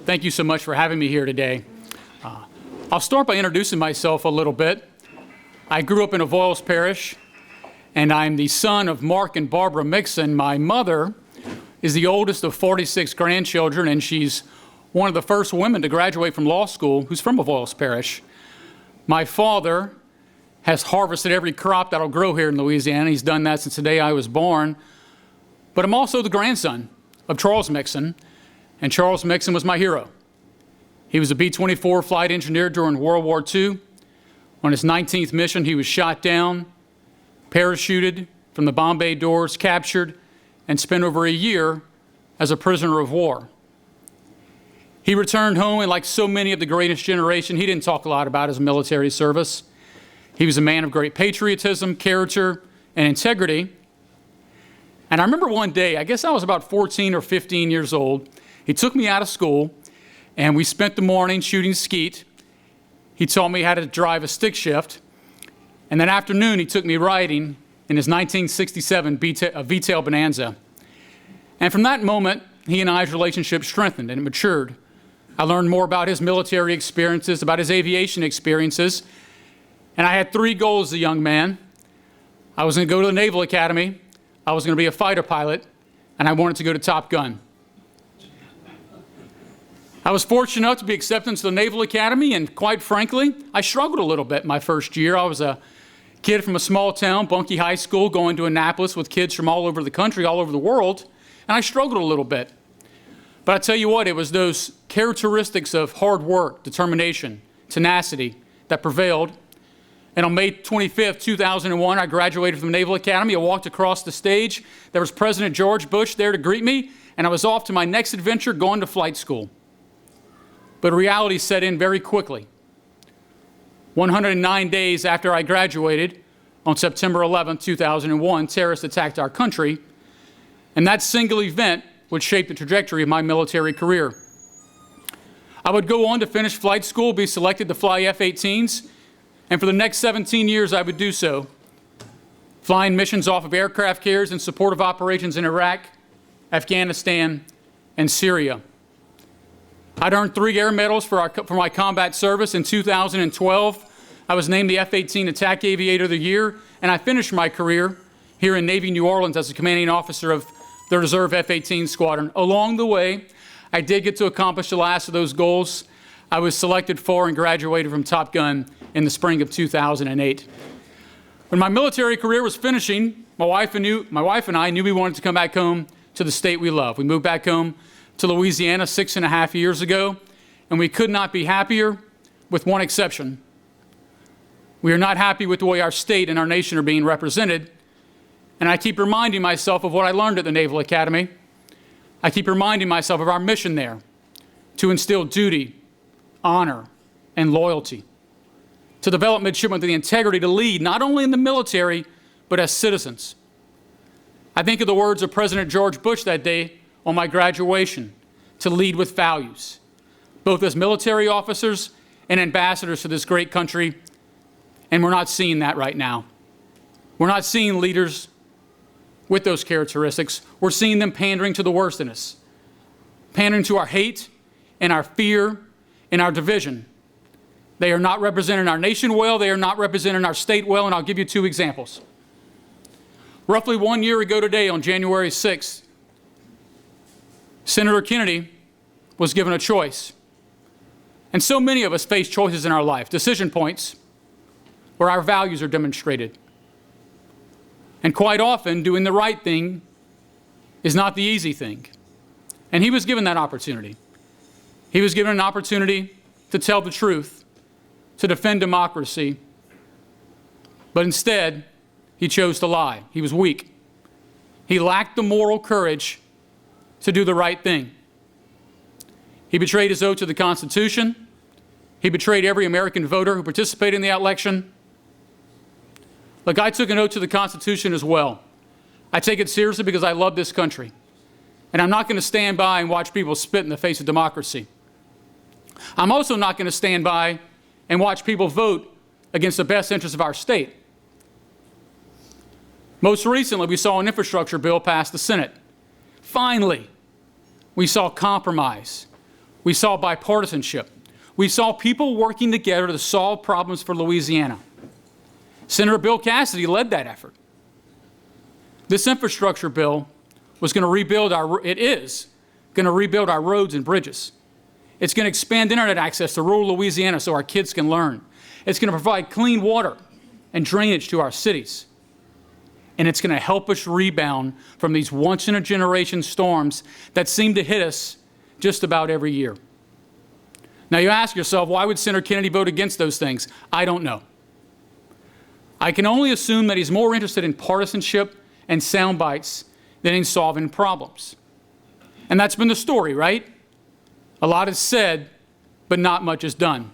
Thank you so much for having me here today. I'll start by introducing myself a little bit. I grew up in Avoyelles Parish, and I'm the son of Mark and Barbara Mixon. My mother is the oldest of 46 grandchildren, and she's one of the first women to graduate from law school who's from Avoyelles Parish. My father has harvested every crop that'll grow here in Louisiana. He's done that since the day I was born. But I'm also the grandson of Charles Mixon, and Charles Mixon was my hero. He was a B-24 flight engineer during World War II. On his 19th mission, he was shot down, parachuted from the bomb bay doors, captured, and spent over a year as a prisoner of war. He returned home, and like so many of the greatest generation, he didn't talk a lot about his military service. He was a man of great patriotism, character, and integrity. And I remember one day, I guess I was about 14 or 15 years old, he took me out of school, and we spent the morning shooting skeet. He taught me how to drive a stick shift. And that afternoon, he took me riding in his 1967 V-tail Bonanza. And from that moment, he and I's relationship strengthened and it matured. I learned more about his military experiences, about his aviation experiences. And I had three goals as a young man. I was going to go to the Naval Academy, I was going to be a fighter pilot, and I wanted to go to Top Gun. I was fortunate enough to be accepted to the Naval Academy, and quite frankly, I struggled a little bit my first year. I was a kid from a small town, Bunkie High School, going to Annapolis with kids from all over the country, all over the world, and I struggled a little bit. But I tell you what, it was those characteristics of hard work, determination, tenacity that prevailed. And on May 25th, 2001, I graduated from the Naval Academy. I walked across the stage. There was President George Bush there to greet me, and I was off to my next adventure, going to flight school. But reality set in very quickly. 109 days after I graduated, on September 11, 2001, terrorists attacked our country, and that single event would shape the trajectory of my military career. I would go on to finish flight school, be selected to fly F-18s, and for the next 17 years I would do so, flying missions off of aircraft carriers in support of operations in Iraq, Afghanistan, and Syria. I'd earned 3 air medals for my combat service. In 2012, I was named the F-18 Attack Aviator of the Year, and I finished my career here in Navy New Orleans as a commanding officer of the Reserve F-18 Squadron. Along the way, I did get to accomplish the last of those goals. I was selected for and graduated from Top Gun in the spring of 2008. When my military career was finishing, my wife and I knew we wanted to come back home to the state we love. We moved back home to Louisiana 6.5 years ago, and we could not be happier, with one exception. We are not happy with the way our state and our nation are being represented, and I keep reminding myself of what I learned at the Naval Academy. I keep reminding myself of our mission there, to instill duty, honor, and loyalty, to develop midshipmen with the integrity to lead, not only in the military, but as citizens. I think of the words of President George Bush that day on my graduation, to lead with values, both as military officers and ambassadors to this great country, and we're not seeing that right now. We're not seeing leaders with those characteristics. We're seeing them pandering to the worst in us, pandering to our hate and our fear and our division. They are not representing our nation well, they are not representing our state well, and I'll give you 2 examples. Roughly 1 year ago today, on January 6th, Senator Kennedy was given a choice. And so many of us face choices in our life, decision points where our values are demonstrated. And quite often, doing the right thing is not the easy thing. And he was given that opportunity. He was given an opportunity to tell the truth, to defend democracy, but instead, he chose to lie. He was weak. He lacked the moral courage to do the right thing. He betrayed his oath to the Constitution. He betrayed every American voter who participated in the election. Look, I took an oath to the Constitution as well. I take it seriously because I love this country. And I'm not going to stand by and watch people spit in the face of democracy. I'm also not going to stand by and watch people vote against the best interests of our state. Most recently, we saw an infrastructure bill pass the Senate. Finally, we saw compromise. We saw bipartisanship. We saw people working together to solve problems for Louisiana. Senator Bill Cassidy led that effort. This infrastructure bill was going to rebuild our roads and bridges. It's going to expand internet access to rural Louisiana so our kids can learn. It's going to provide clean water and drainage to our cities. And it's going to help us rebound from these once-in-a-generation storms that seem to hit us just about every year. Now you ask yourself, why would Senator Kennedy vote against those things? I don't know. I can only assume that he's more interested in partisanship and sound bites than in solving problems. And that's been the story, right? A lot is said, but not much is done.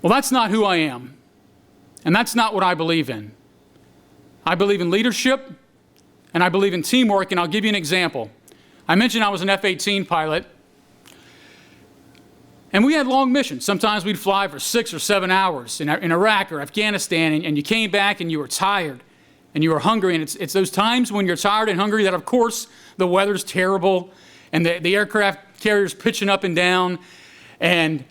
Well, that's not who I am, and that's not what I believe in. I believe in leadership, and I believe in teamwork, and I'll give you an example. I mentioned I was an F-18 pilot, and we had long missions. Sometimes we'd fly for 6 or 7 hours in Iraq or Afghanistan, and you came back and you were tired and you were hungry. And it's those times when you're tired and hungry that, of course, the weather's terrible and the aircraft carrier's pitching up and down, and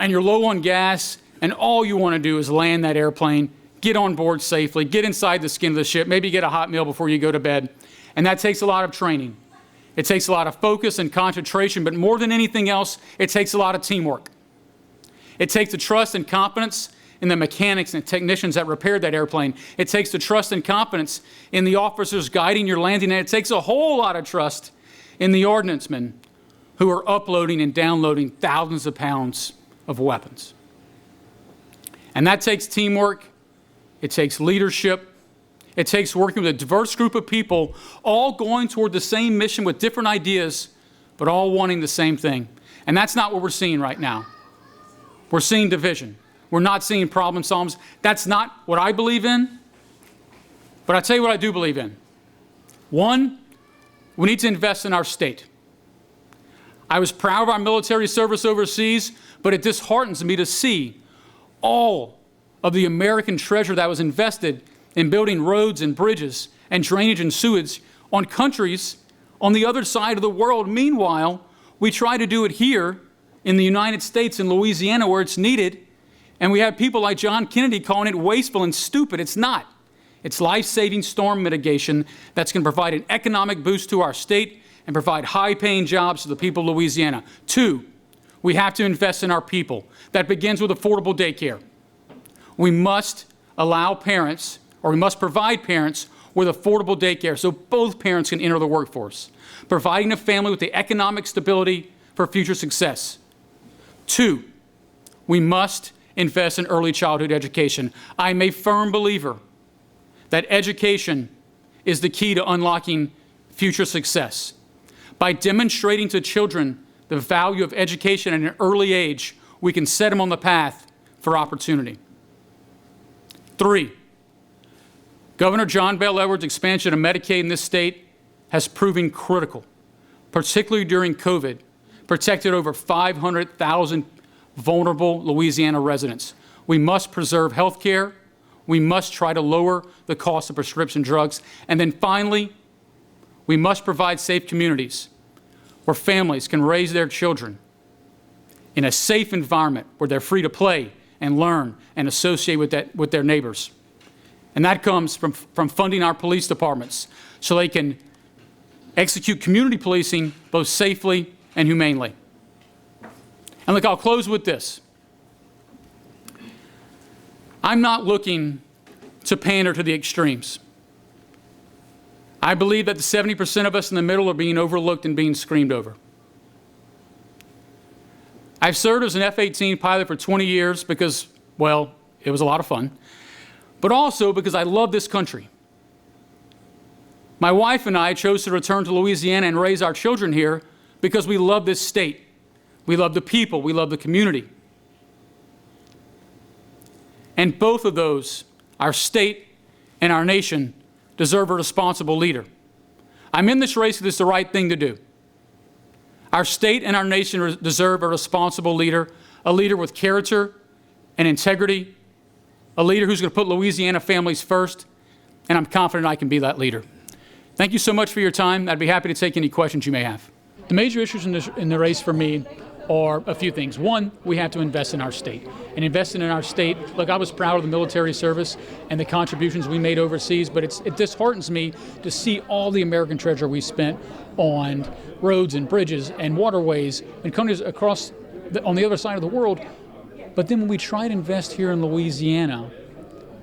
you're low on gas, and all you want to do is land that airplane, get on board safely, get inside the skin of the ship, maybe get a hot meal before you go to bed. And that takes a lot of training. It takes a lot of focus and concentration, but more than anything else, it takes a lot of teamwork. It takes the trust and confidence in the mechanics and technicians that repaired that airplane. It takes the trust and confidence in the officers guiding your landing, and it takes a whole lot of trust in the ordnancemen who are uploading and downloading thousands of pounds of weapons. And that takes teamwork. It takes leadership. It takes working with a diverse group of people, all going toward the same mission with different ideas, but all wanting the same thing. And that's not what we're seeing right now. We're seeing division. We're not seeing problem solves. That's not what I believe in, but I'll tell you what I do believe in. One, we need to invest in our state. I was proud of our military service overseas, but it disheartens me to see all of the American treasure that was invested in building roads and bridges and drainage and sewage on countries on the other side of the world. Meanwhile, we try to do it here in the United States in Louisiana where it's needed, and we have people like John Kennedy calling it wasteful and stupid. It's not. It's life-saving storm mitigation that's going to provide an economic boost to our state and provide high-paying jobs to the people of Louisiana. Two, we have to invest in our people. That begins with affordable daycare. We must allow parents, or we must provide parents with affordable daycare so both parents can enter the workforce, providing a family with the economic stability for future success. Two, we must invest in early childhood education. I'm a firm believer that education is the key to unlocking future success. By demonstrating to children the value of education at an early age, we can set them on the path for opportunity. Three, Governor John Bel Edwards' expansion of Medicaid in this state has proven critical, particularly during COVID, protected over 500,000 vulnerable Louisiana residents. We must preserve health care. We must try to lower the cost of prescription drugs. And then finally, we must provide safe communities where families can raise their children in a safe environment where they're free to play and learn and associate with their neighbors. And that comes from funding our police departments so they can execute community policing both safely and humanely. And look, I'll close with this. I'm not looking to pander to the extremes. I believe that the 70% of us in the middle are being overlooked and being screamed over. I've served as an F-18 pilot for 20 years because, well, it was a lot of fun, but also because I love this country. My wife and I chose to return to Louisiana and raise our children here because we love this state. We love the people. We love the community. And both of those, our state and our nation, deserve a responsible leader. I'm in this race because it's the right thing to do. Our state and our nation deserve a responsible leader, a leader with character and integrity, a leader who's going to put Louisiana families first, and I'm confident I can be that leader. Thank you so much for your time. I'd be happy to take any questions you may have. The major issues in the race for me are a few things. One, we have to invest in our state. And investing in our state, look, I was proud of the military service and the contributions we made overseas, but it disheartens me to see all the American treasure we spent on roads and bridges and waterways and countries across on the other side of the world. But then when we try to invest here in Louisiana,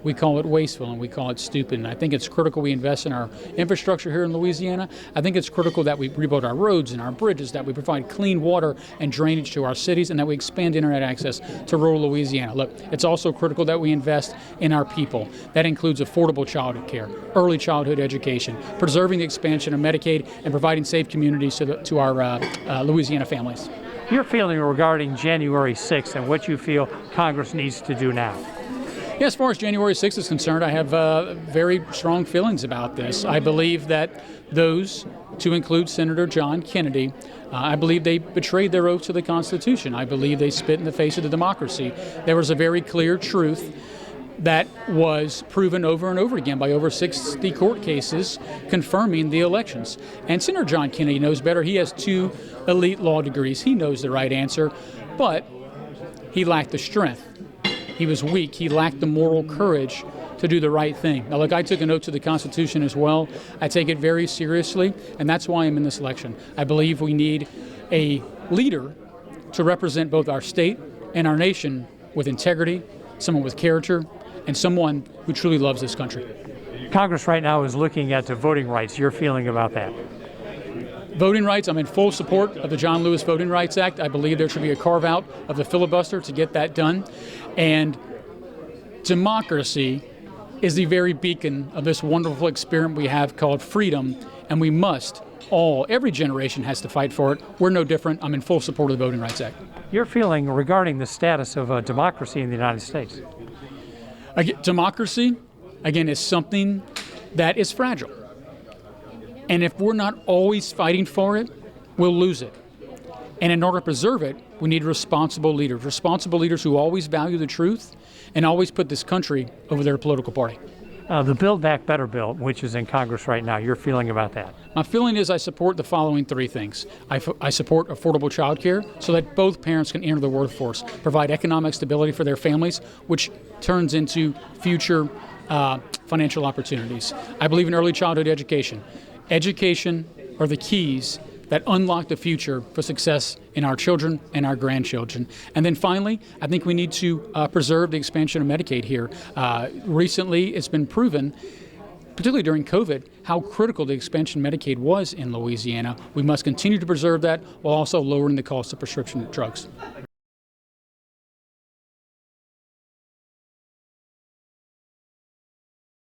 we call it wasteful and we call it stupid. And I think it's critical we invest in our infrastructure here in Louisiana. I think it's critical that we rebuild our roads and our bridges, that we provide clean water and drainage to our cities, and that we expand internet access to rural Louisiana. Look, it's also critical that we invest in our people. That includes affordable childhood care, early childhood education, preserving the expansion of Medicaid, and providing safe communities to our Louisiana families. Your feeling regarding January 6th and what you feel Congress needs to do now? Yeah, as far as January 6th is concerned, I have very strong feelings about this. I believe that those, to include Senator John Kennedy, I believe they betrayed their oath to the Constitution. I believe they spit in the face of the democracy. There was a very clear truth that was proven over and over again by over 60 court cases confirming the elections. And Senator John Kennedy knows better. He has 2 elite law degrees. He knows the right answer, but he lacked the strength. He was weak. He lacked the moral courage to do the right thing. Now, look, I took an oath to the Constitution as well. I take it very seriously, and that's why I'm in this election. I believe we need a leader to represent both our state and our nation with integrity, someone with character, and someone who truly loves this country. Congress right now is looking at the voting rights. Your feeling about that? Voting rights, I'm in full support of the John Lewis Voting Rights Act. I believe there should be a carve-out of the filibuster to get that done. And democracy is the very beacon of this wonderful experiment we have called freedom, and we must every generation has to fight for it. We're no different. I'm in full support of the Voting Rights Act. Your feeling regarding the status of democracy in the United States? Democracy, again, is something that is fragile. And if we're not always fighting for it, we'll lose it. And in order to preserve it, we need responsible leaders who always value the truth and always put this country over their political party. The Build Back Better bill, which is in Congress right now, your feeling about that? My feeling is I support the following 3 things. I support affordable child care so that both parents can enter the workforce, provide economic stability for their families, which turns into future financial opportunities. I believe in early childhood education. Education are the keys that unlock the future for success in our children and our grandchildren. And then finally, I think we need to preserve the expansion of Medicaid here. Recently, it's been proven, particularly during COVID, how critical the expansion of Medicaid was in Louisiana. We must continue to preserve that while also lowering the cost of prescription drugs.